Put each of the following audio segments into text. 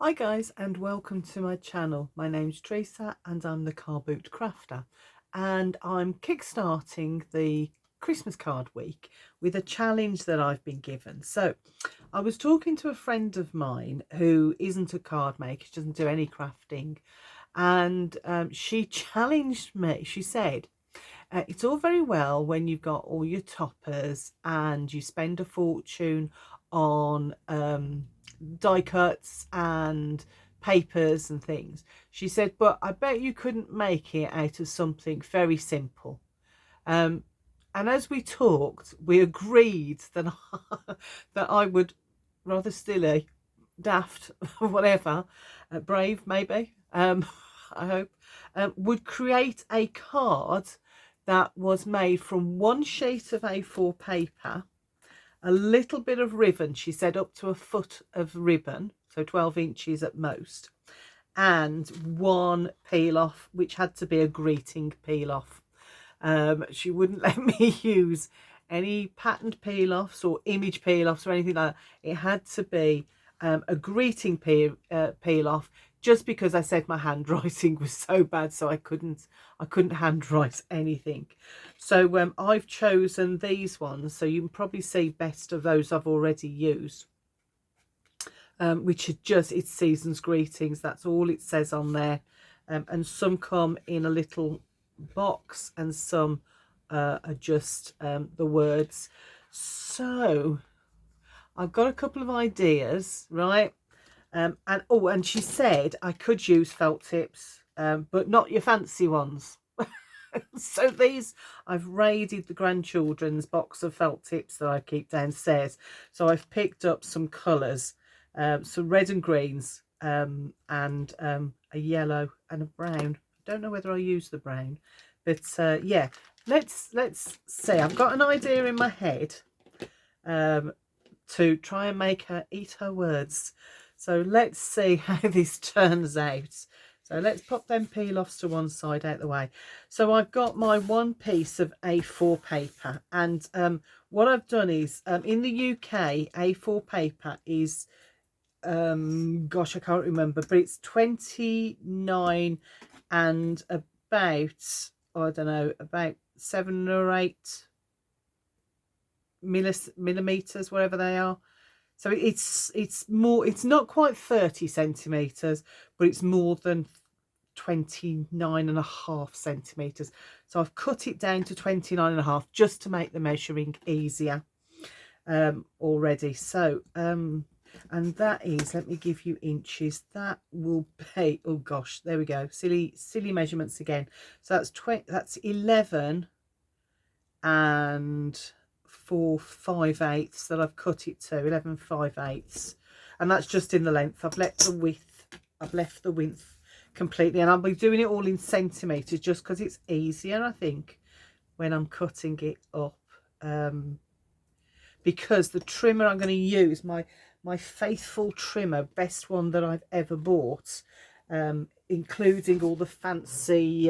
Hi guys, and welcome to my channel. My name's Teresa and I'm the Car Boot Crafter, and I'm kickstarting the Christmas card week with a challenge that I've been given. So I was talking to a friend of mine who isn't a card maker, she doesn't do any crafting, and she challenged me. She said, it's all very well when you've got all your toppers and you spend a fortune on die cuts and papers and things. She said, but I bet you couldn't make it out of something very simple. And as we talked, we agreed that that I would, rather silly, daft, whatever, brave maybe, I hope, would create a card that was made from one sheet of A4 paper, a little bit of ribbon, she said up to a foot of ribbon, so 12 inches at most, and one peel off, which had to be a greeting peel off. She wouldn't let me use any patterned peel offs or image peel offs or anything like that. It had to be a greeting peel off, just because I said my handwriting was so bad, so I couldn't handwrite anything. So I've chosen these ones, so you can probably see best of those I've already used, which are just, it's season's greetings, that's all it says on there. And some come in a little box and some are just the words. So I've got a couple of ideas, right? And she said I could use felt tips, but not your fancy ones. So these, I've raided the grandchildren's box of felt tips that I keep downstairs. So I've picked up some colours, some red and greens, and a yellow and a brown. I don't know whether I use the brown, but yeah, let's see. I've got an idea in my head to try and make her eat her words. So let's see how this turns out. So let's pop them peel offs to one side out the way. So I've got my one piece of A4 paper, and what I've done is, in the UK, A4 paper is, gosh, I can't remember, but it's 29 and about, I don't know, about 7 or 8 millimeters, whatever they are. So it's more, it's not quite 30 centimeters, but it's more than 29.5 centimeters. So I've cut it down to 29.5 just to make the measuring easier already. So and that is, let me give you inches, that will be, oh gosh, there we go, silly measurements again. So that's 11 and 4/5/8 that I've cut it to, 11/5/8, and that's just in the length. I've left the width completely, and I'll be doing it all in centimeters just because it's easier, I think, when I'm cutting it up, because the trimmer I'm going to use, my faithful trimmer, best one that I've ever bought, including all the fancy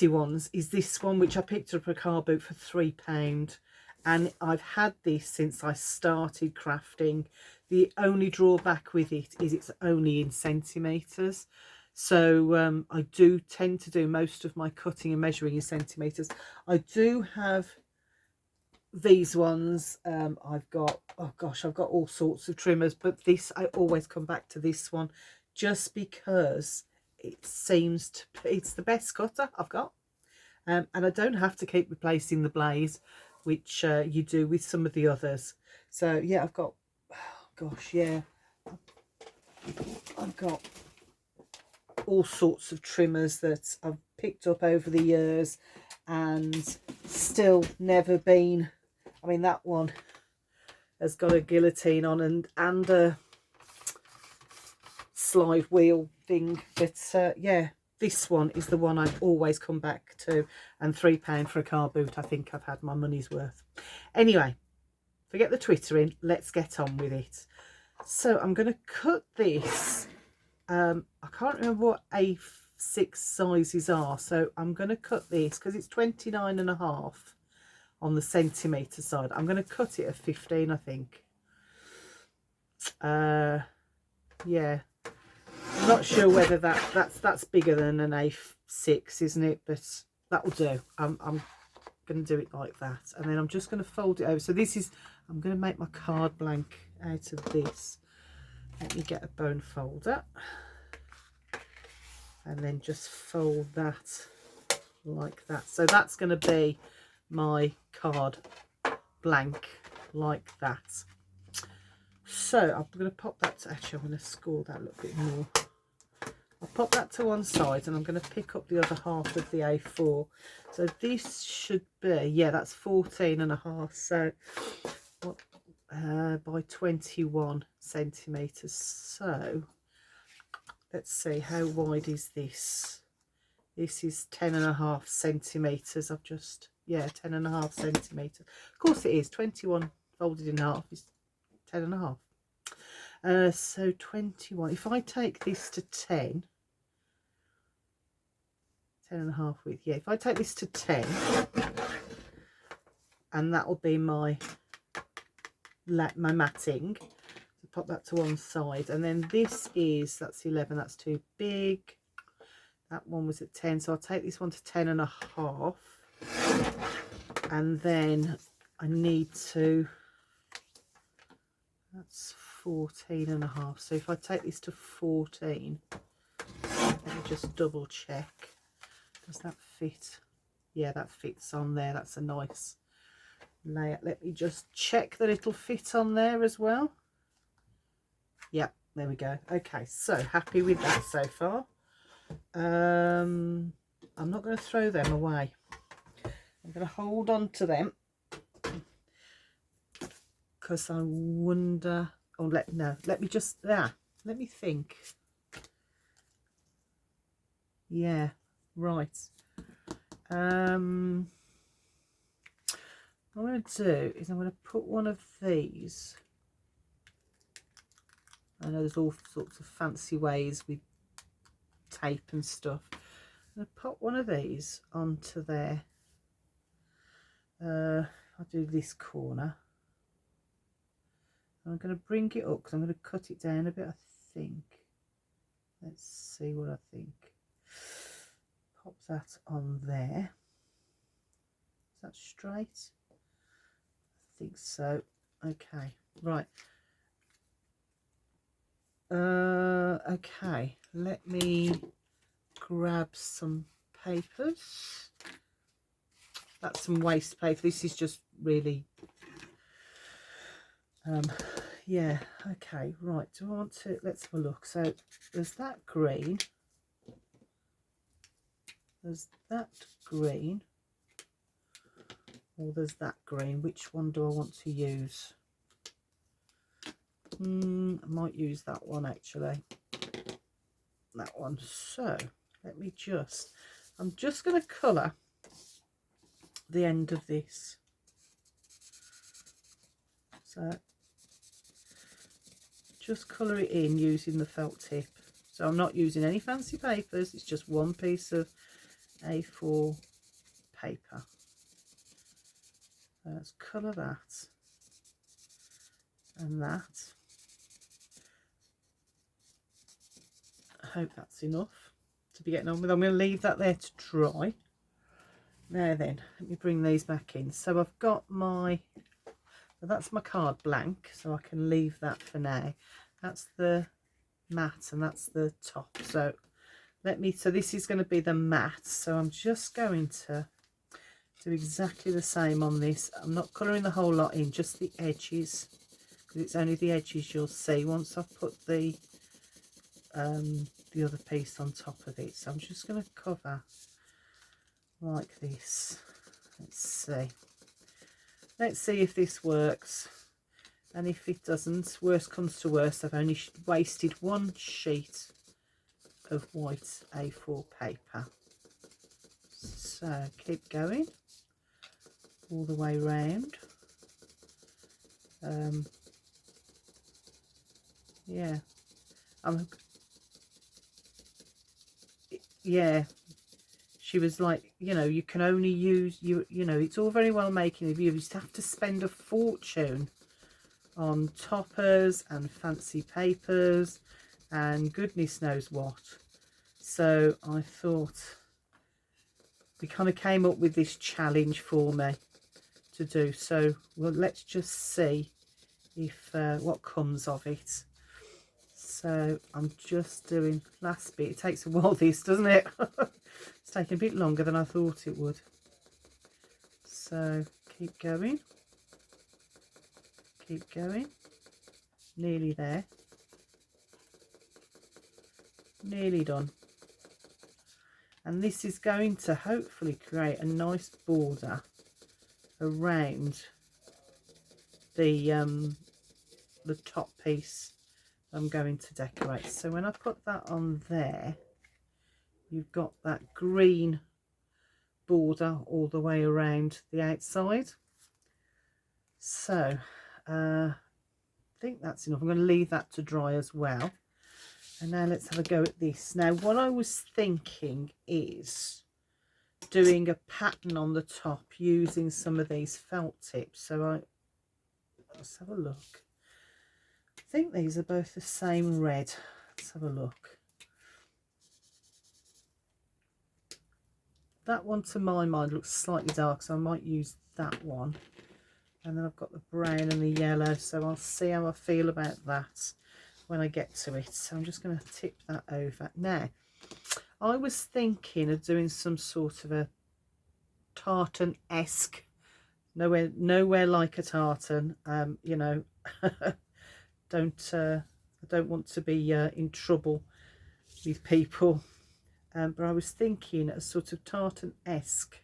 ones, is this one, which I picked up at a car boot for £3, and I've had this since I started crafting. The only drawback with it is it's only in centimeters, so I do tend to do most of my cutting and measuring in centimeters. I do have these ones, I've got, oh gosh, I've got all sorts of trimmers, but this, I always come back to this one just because it seems to be, it's the best cutter I've got, and I don't have to keep replacing the blaze, which you do with some of the others. So yeah, I've got, oh gosh, yeah, I've got all sorts of trimmers that I've picked up over the years and still never been, I mean, that one has got a guillotine on and a slide wheel thing, but yeah, this one is the one I've always come back to, and £3 for a car boot, I think I've had my money's worth. Anyway, forget the twittering, let's get on with it. So I'm going to cut this, I can't remember what A6 sizes are, so I'm going to cut this because it's 29.5 on the centimetre side. I'm going to cut it at 15, I think. yeah, I'm not sure whether that's bigger than an A6, isn't it? But that'll do. I'm going to do it like that, and then I'm just going to fold it over. So this is, I'm going to make my card blank out of this. Let me get a bone folder and then just fold that like that. So that's going to be my card blank like that. So I'm going to pop that to, actually I'm going to score that a little bit more. I'll pop that to one side and I'm going to pick up the other half of the A4. So this should be, yeah, that's 14.5. So what, by 21 centimeters. So let's see, how wide is this? This is 10.5 centimeters. I've just, yeah, 10.5 centimeters. Of course it is. 21 folded in half is 10.5. So 21. If I take this to 10.5 width, yeah, if I take this to 10, and that will be my matting. So pop that to one side, and then this is, that's 11, that's too big. That one was at 10, so I'll take this one to 10.5, and then I need to, that's 14.5. So if I take this to 14, let me just double check. Does that fit? Yeah, that fits on there. That's a nice layout. Let me just check that it'll fit on there as well. Yep, there we go. Okay, so happy with that so far. I'm not going to throw them away. I'm going to hold on to them because I wonder, oh, let me just, let me think. Yeah, right. What I'm going to do is I'm going to put one of these, I know there's all sorts of fancy ways with tape and stuff. I'm going to put one of these onto there. I'll do this corner. I'm going to bring it up because I'm going to cut it down a bit, I think. Let's see what I think. Pop that on there. Is that straight? I think so. Okay, right. Okay, let me grab some papers. That's some waste paper. This is just really yeah, okay, right. Do I want to, let's have a look. So there's that green, there's that green, or there's that green. Which one do I want to use? I might use that one actually, that one. So let me just, I'm just going to colour the end of this. So just colour it in using the felt tip. So I'm not using any fancy papers, it's just one piece of A4 paper. So let's colour that and that. I hope that's enough to be getting on with. I'm going to leave that there to dry. Now then, let me bring these back in. So I've got my, so that's my card blank, so I can leave that for now. That's the mat and that's the top. So let me, so this is going to be the mat. So I'm just going to do exactly the same on this. I'm not colouring the whole lot in, just the edges, because it's only the edges you'll see once I've put the other piece on top of it. So I'm just going to cover like this. Let's see if this works, and if it doesn't, worst comes to worst, I've only wasted one sheet of white A4 paper. So keep going all the way round. Yeah, yeah, she was like, you know, you can only use, you know, it's all very well making a view. You just have to spend a fortune on toppers and fancy papers and goodness knows what. So I thought we kind of came up with this challenge for me to do. So well, let's just see if what comes of it. So I'm just doing last bit. It takes a while, this, doesn't it? It's taking a bit longer than I thought it would. So keep going, keep going. Nearly there, nearly done. And this is going to hopefully create a nice border around the top piece I'm going to decorate. So when I put that on there, you've got that green border all the way around the outside. So I think that's enough. I'm going to leave that to dry as well. And now let's have a go at this. Now what I was thinking is doing a pattern on the top using some of these felt tips. So let's have a look. I think these are both the same red. Let's have a look. That one to my mind looks slightly dark, so I might use that one. And then I've got the brown and the yellow, so I'll see how I feel about that when I get to it. So I'm just going to tip that over. Now, I was thinking of doing some sort of a tartan-esque, nowhere like a tartan, you know. I don't want to be in trouble with people, but I was thinking a sort of tartan-esque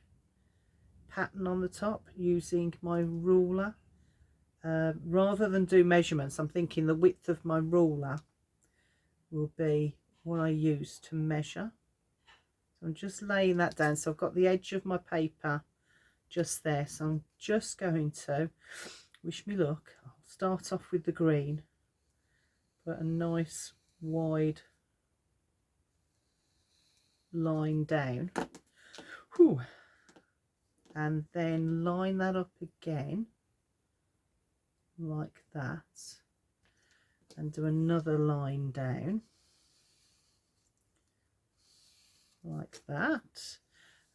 pattern on the top using my ruler. Rather than do measurements, I'm thinking the width of my ruler will be what I use to measure. So I'm just laying that down. So I've got the edge of my paper just there. So I'm just going to, wish me luck, I'll start off with the green, put a nice wide line down. Whew. And then line that up again like that, and do another line down like that.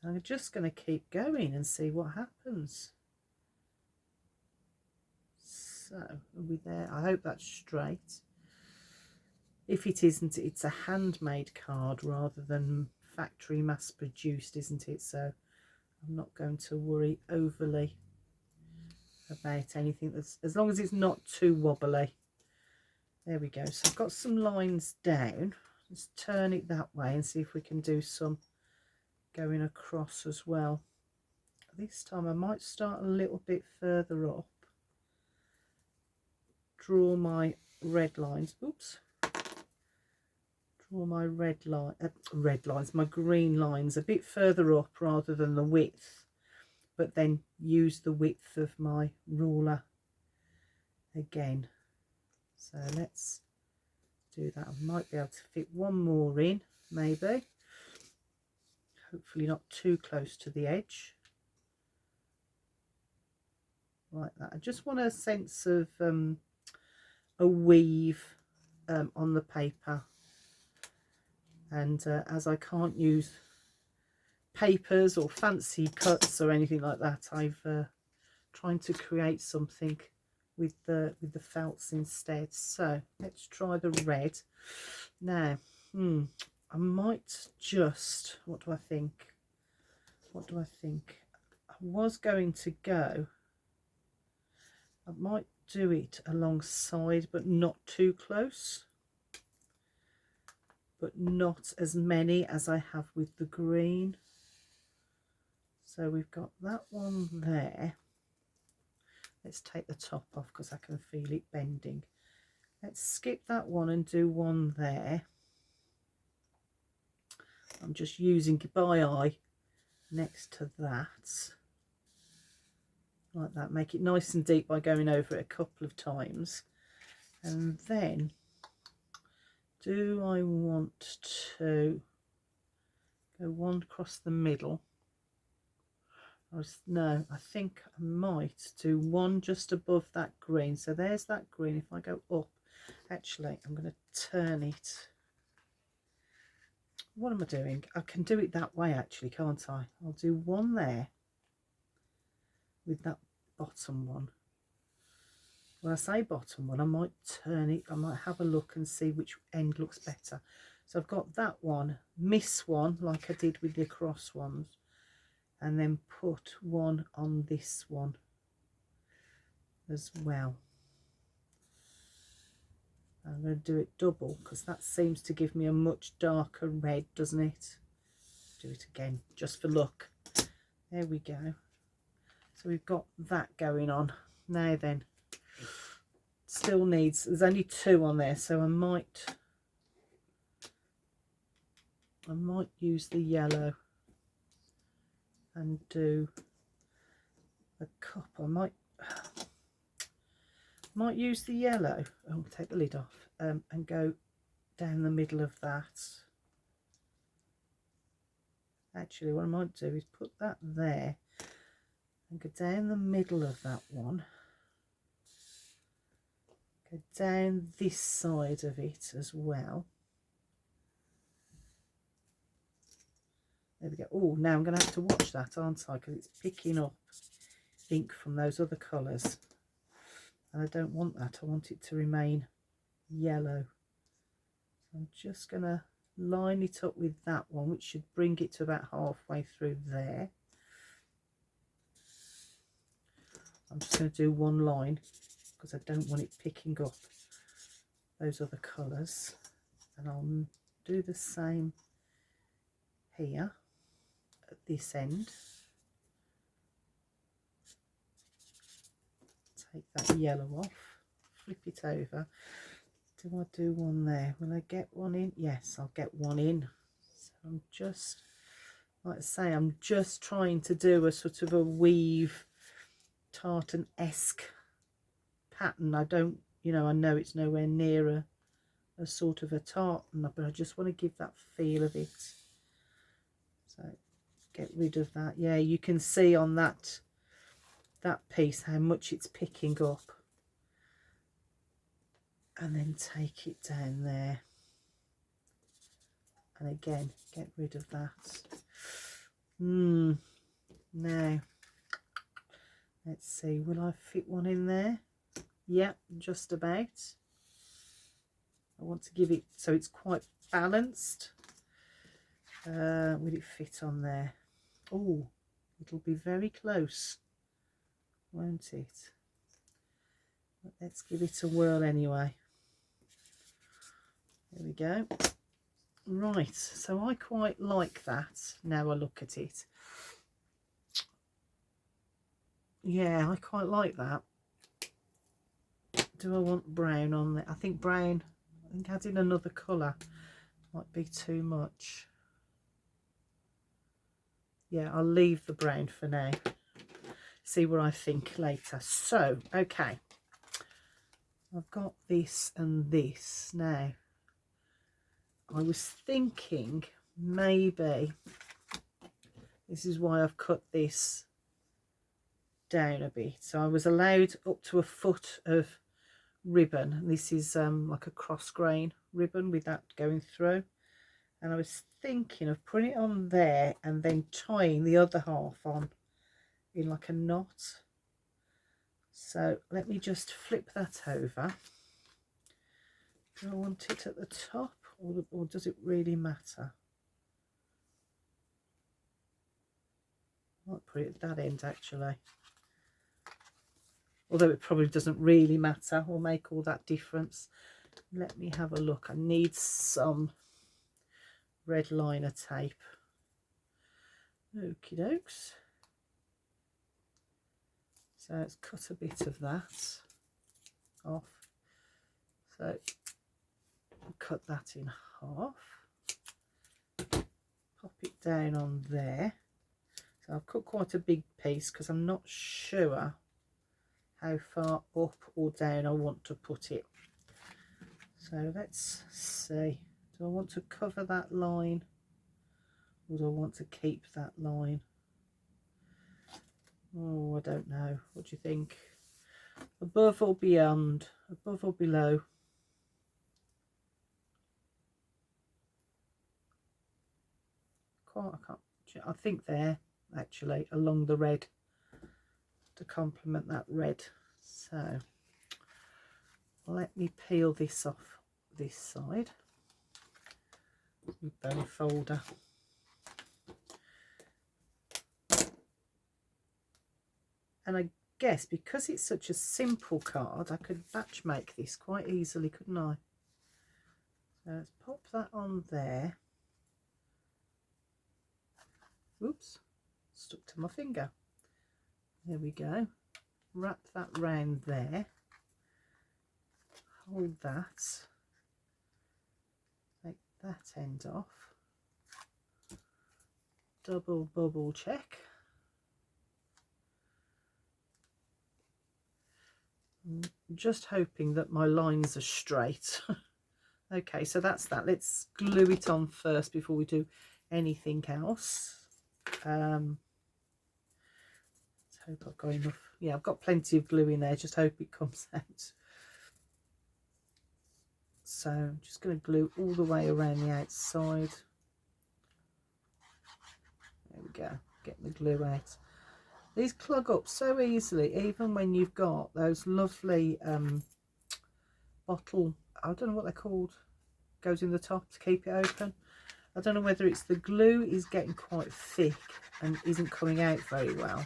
And I'm just going to keep going and see what happens. So are we there? I hope that's straight. If it isn't, it's a handmade card rather than factory mass produced, isn't it? So I'm not going to worry overly about anything, that's as long as it's not too wobbly. There we go. So I've got some lines down. Let's turn it that way and see if we can do some going across as well. This time I might start a little bit further up, draw my red lines, oops, draw my my green lines a bit further up rather than the width, but then use the width of my ruler again. So let's do that. I might be able to fit one more in, maybe. Hopefully not too close to the edge. Like that. I just want a sense of a weave on the paper. And as I can't use papers or fancy cuts or anything like that, I've trying to create something with the felts instead. So let's try the red now. I might just, what do I think I was going to go, I might do it alongside but not too close, but not as many as I have with the green. So we've got that one there. Let's take the top off because I can feel it bending. Let's skip that one and do one there. I'm just using by eye next to that. Like that. Make it nice and deep by going over it a couple of times. And then, do I want to go one across the middle? No, I think I might do one just above that green. So there's that green. If I go up Actually, I'm going to turn it. What am I doing? I can do it that way actually, can't I? I'll do one there with that bottom one. When I say bottom one, I might turn it, I might have a look and see which end looks better. So I've got that one, miss one like I did with the across ones, and then put one on this one as well. I'm going to do it double because that seems to give me a much darker red, doesn't it? Do it again just for luck. There we go. So we've got that going on. Now then, still needs, there's only 2 on there, so I might use the yellow and do a cup. I might use the yellow. Oh, take the lid off, and go down the middle of that. Actually, what I might do is put that there and go down the middle of that one. Go down this side of it as well. There we go. Oh, now I'm going to have to watch that, aren't I? Because it's picking up ink from those other colours. And I don't want that. I want it to remain yellow. So I'm just going to line it up with that one, which should bring it to about halfway through there. I'm just going to do one line because I don't want it picking up those other colours. And I'll do the same here at this end. Take that yellow off, flip it over. Do I do one there? Will I get one in? Yes, I'll get one in. So I'm just, like I say, I'm just trying to do a sort of a weave tartan-esque pattern. I don't, you know, I know it's nowhere near a sort of a tartan, but I just want to give that feel of it. So get rid of that. Yeah, you can see on that piece how much it's picking up, and then take it down there, and again get rid of that. Now let's see, will I fit one in there? Yeah, just about. I want to give it so it's quite balanced. Will it fit on there? Oh, it'll be very close, won't it? But let's give it a whirl anyway. There we go. Right, so I quite like that now I look at it. Yeah, I quite like that. Do I want brown on there? I think brown, I think adding another colour might be too much. Yeah, I'll leave the brown for now. See what I think later. So, okay. I've got this and this. Now, I was thinking maybe this is why I've cut this down a bit. So I was allowed up to a foot of ribbon. This is like a cross grain ribbon with that going through. And I was thinking of putting it on there and then tying the other half on in like a knot. So let me just flip that over. Do I want it at the top, or does it really matter? I might put it at that end actually, although it probably doesn't really matter or make all that difference. Let me have a look. I need some red liner tape. Okie dokes. So let's cut a bit of that off. So cut that in half, pop it down on there. So I've cut quite a big piece because I'm not sure how far up or down I want to put it. So let's see, do I want to cover that line or do I want to keep that line? Oh, I don't know. What do you think? Above or beyond? Above or below? quite, I think there actually along the red to complement that red. So let me peel this off this side. Bone folder. And I guess because it's such a simple card, I could batch make this quite easily, couldn't I? So let's pop that on there. Oops, stuck to my finger. There we go. Wrap that round there. Hold that. Take that end off. Double bubble check. I'm just hoping that my lines are straight. Okay, so that's that. Let's glue it on first before we do anything else. Let's hope I've got enough. Yeah, I've got plenty of glue in there. Just hope it comes out. So I'm just going to glue all the way around the outside. There we go. Getting the glue out. These clog up so easily, even when you've got those lovely bottle, I don't know what they're called, goes in the top to keep it open. I don't know whether it's the glue is getting quite thick and isn't coming out very well,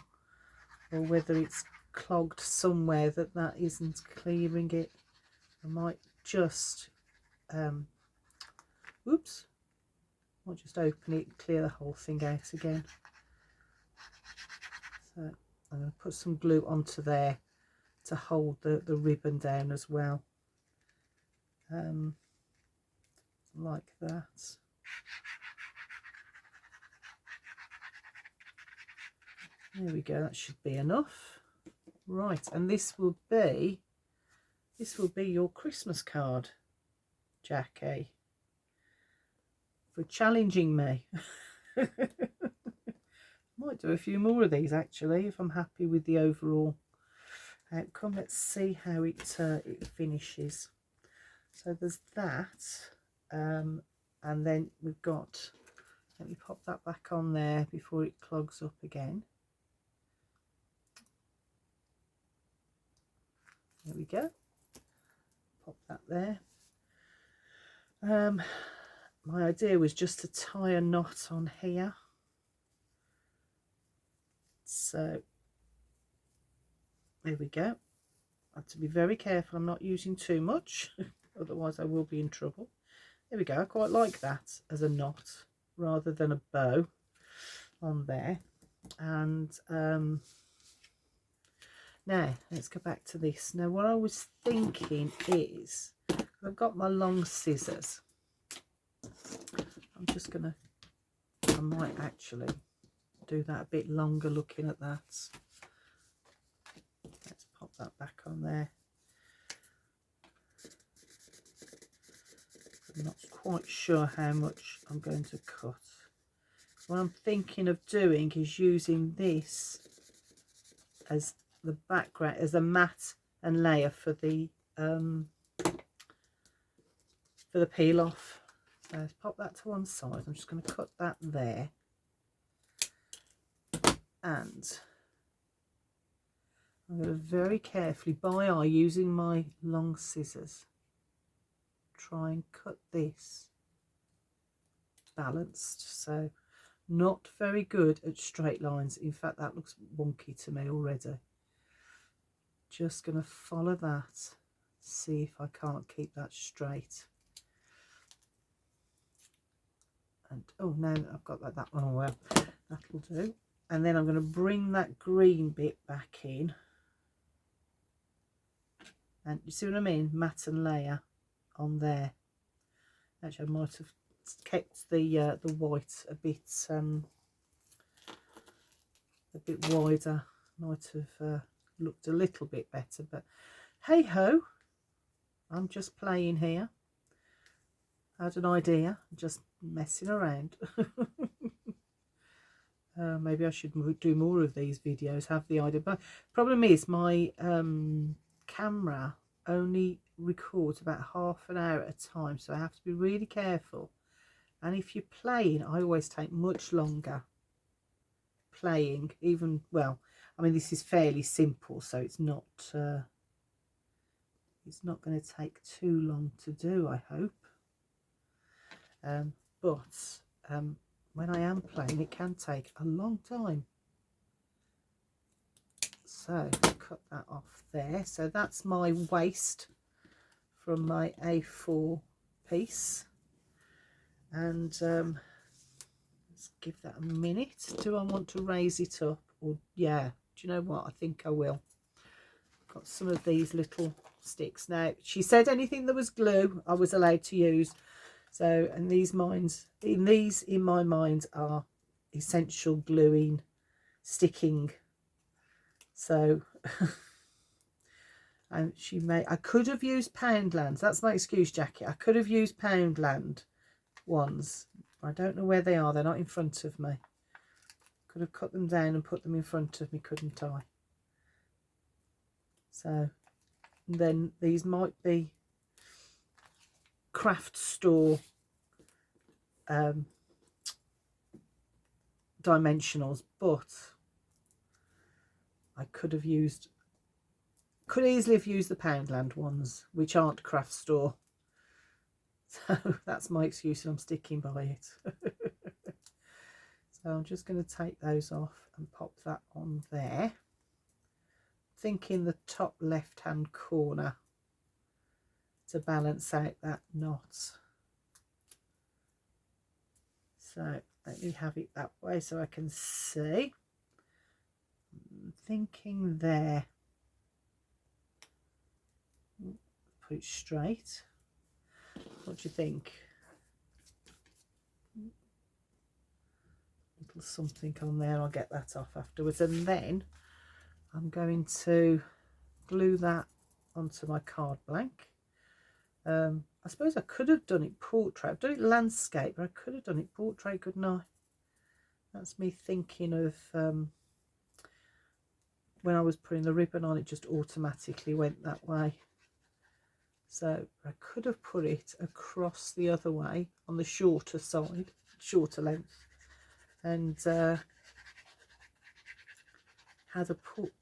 or whether it's clogged somewhere that isn't clearing it. I might just oops, I'll just open it, clear the whole thing out again. So I'm going to put some glue onto there to hold the ribbon down as well, like that. There we go, that should be enough. Right, and this will be your Christmas card, Jackie, for challenging me. Might do a few more of these actually if I'm happy with the overall outcome. Let's see how it finishes. So there's that, and then we've got, let me pop that back on there before it clogs up again. There we go. Pop that there. My idea was just to tie a knot on here. So there we go. I have to be very careful I'm not using too much, otherwise I will be in trouble. There we go. I quite like that as a knot rather than a bow on there. And now let's go back to this. Now what I was thinking is, I've got my long scissors. I'm just gonna, I might actually do that a bit longer looking at that. Let's pop that back on there. I'm not quite sure how much I'm going to cut. What I'm thinking of doing is using this as the background, as a mat and layer for the peel off. So let's pop that to one side. I'm just going to cut that there, and I'm going to very carefully, by eye, using my long scissors, try and cut this balanced. So not very good at straight lines. In fact, that looks wonky to me already. Just going to follow that, see if I can't keep that straight. And oh no, I've got that one. Oh well, that'll do. And then I'm going to bring that green bit back in, and you see what I mean, mat and layer on there. Actually, I might have kept the white a bit wider. Might have looked a little bit better, but hey ho, I'm just playing here. I had an idea, just messing around. Maybe I should do more of these videos, have the idea. But problem is my camera only records about half an hour at a time, so I have to be really careful And if you're playing, I always take much longer playing, even, well, I mean, this is fairly simple, so it's not going to take too long to do, I hope. But when I am playing, it can take a long time. So cut that off there. So that's my waist from my A4 piece. And let's give that a minute. Do I want to raise it up? Or, yeah, do you know what? I think I will. Got some of these little sticks. Now, she said anything that was glue I was allowed to use. So, and these in my mind are essential gluing, sticking. So, and I could have used Poundland. That's my excuse, Jackie. I could have used Poundland ones. I don't know where they are. They're not in front of me. Could have cut them down and put them in front of me, couldn't I? So then these might be craft store dimensionals, but I could easily have used the Poundland ones, which aren't craft store. So that's my excuse, and I'm sticking by it. So I'm just going to take those off and pop that on there. Thinking the top left hand corner to balance out that knot. So let me have it that way so I can see. I'm thinking there. Put it straight. What do you think? Little something on there. I'll get that off afterwards, and then I'm going to glue that onto my card blank. I suppose I could have done it portrait. I've done it landscape, but I could have done it portrait, couldn't I? That's me thinking of when I was putting the ribbon on, it just automatically went that way. So I could have put it across the other way on the shorter side, shorter length, and had a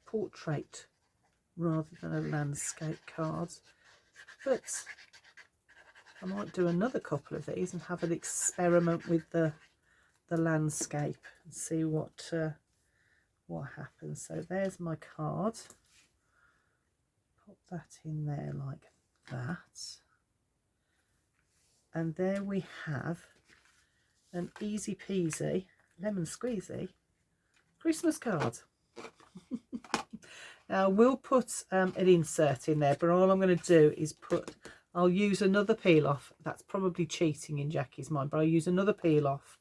portrait rather than a landscape card. But I might do another couple of these and have an experiment with the landscape and see what happens. So there's my card. Pop that in there like that, and there we have an easy peasy lemon squeezy Christmas card. Now we'll put an insert in there, but all I'm going to do is I'll use another peel off. That's probably cheating in Jackie's mind, but I'll use another peel off.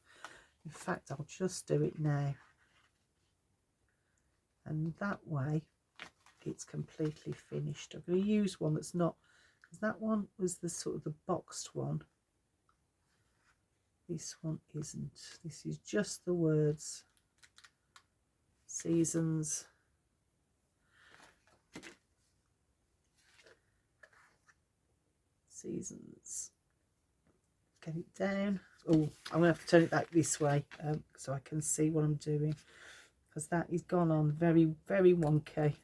In fact, I'll just do it now, and that way it's completely finished. I'm going to use one that's not, because that one was the sort of the boxed one. This one isn't. This is just the words seasons. Seasons. Get it down. Oh, I'm going to have to turn it back this way so I can see what I'm doing, because that is gone on very, very wonky.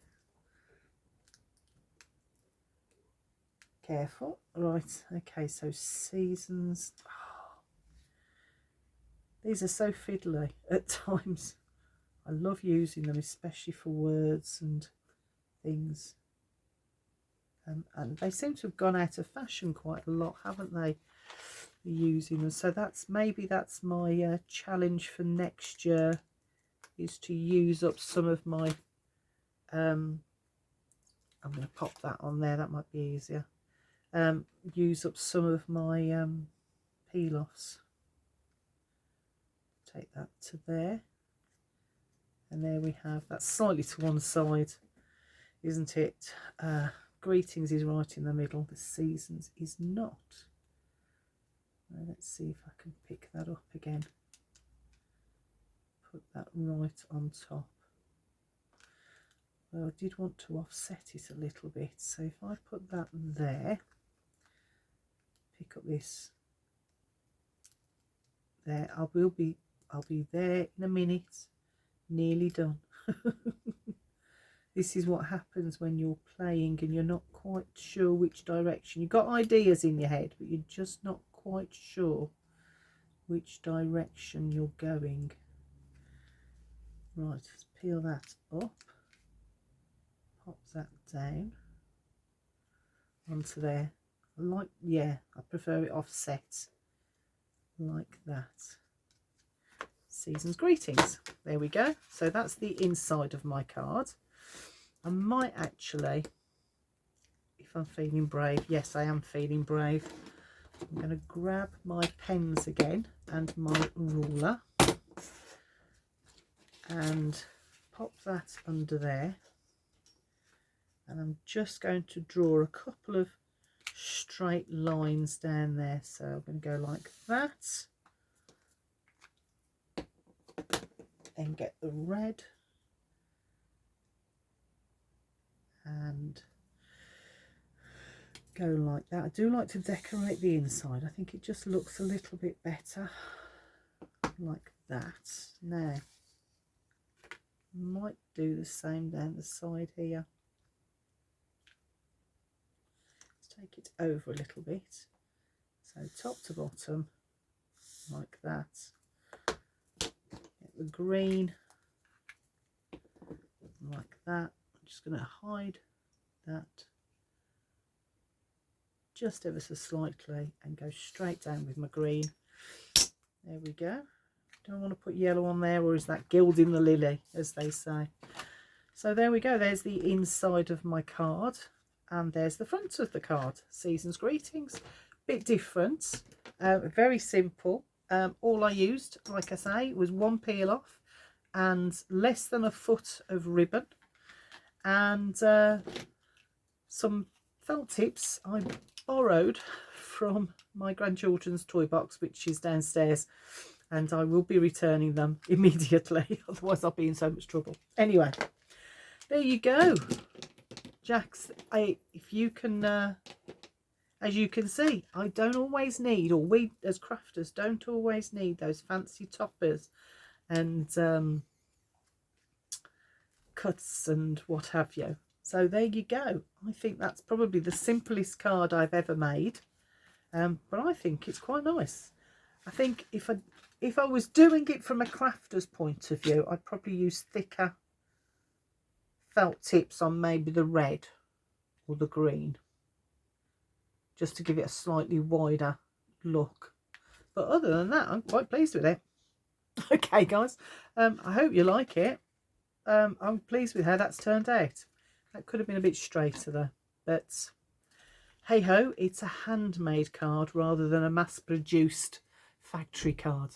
Careful. Right, okay, so seasons. Oh, these are so fiddly at times. I love using them, especially for words and things. And they seem to have gone out of fashion quite a lot, haven't they? Using them. So maybe that's my challenge for next year, is to use up some of my I'm going to pop that on there, that might be easier. Use up some of my peel offs. Take that to there, and there we have that, slightly to one side, isn't it? Greetings is right in the middle, the seasons is not. Now let's see if I can pick that up again, put that right on top. Well, I did want to offset it a little bit, so if I put that there, pick up this there. I'll be there in a minute. Nearly done. This is what happens when you're playing and you're not quite sure which direction. You've got ideas in your head, but you're just not quite sure which direction you're going. Right, let's peel that up. Pop that down onto there. I prefer it offset like that. Season's greetings. There we go. So that's the inside of my card. I might actually, if I'm feeling brave, yes I am feeling brave, I'm going to grab my pens again and my ruler and pop that under there, and I'm just going to draw a couple of straight lines down there. So I'm going to go like that and get the red and go like that. I do like to decorate the inside. I think it just looks a little bit better like that. Now might do the same down the side here. Let's take it over a little bit, so top to bottom like that. Get the green like that. I'm just going to hide that just ever so slightly and go straight down with my green. There we go. Don't want to put yellow on there, or is that gilding the lily, as they say. So there we go. There's the inside of my card, and there's the front of the card. Season's greetings. Bit different, very simple. All I used, like I say, was one peel off and less than a foot of ribbon and some felt tips I borrowed from my grandchildren's toy box, which is downstairs, and I will be returning them immediately, otherwise I'll be in so much trouble. Anyway, there you go, Jacks. If you can, as you can see, I don't always need, or we as crafters don't always need those fancy toppers and cuts and what have you. So there you go. I think that's probably the simplest card I've ever made, but I think it's quite nice. I think if I was doing it from a crafter's point of view, I'd probably use thicker felt tips on maybe the red or the green, just to give it a slightly wider look. But other than that, I'm quite pleased with it. Okay guys, I hope you like it. I'm pleased with how that's turned out. That could have been a bit straighter though, but hey ho, it's a handmade card rather than a mass-produced factory card.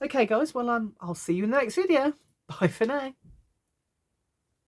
Okay guys, well I'll see you in the next video. Bye for now.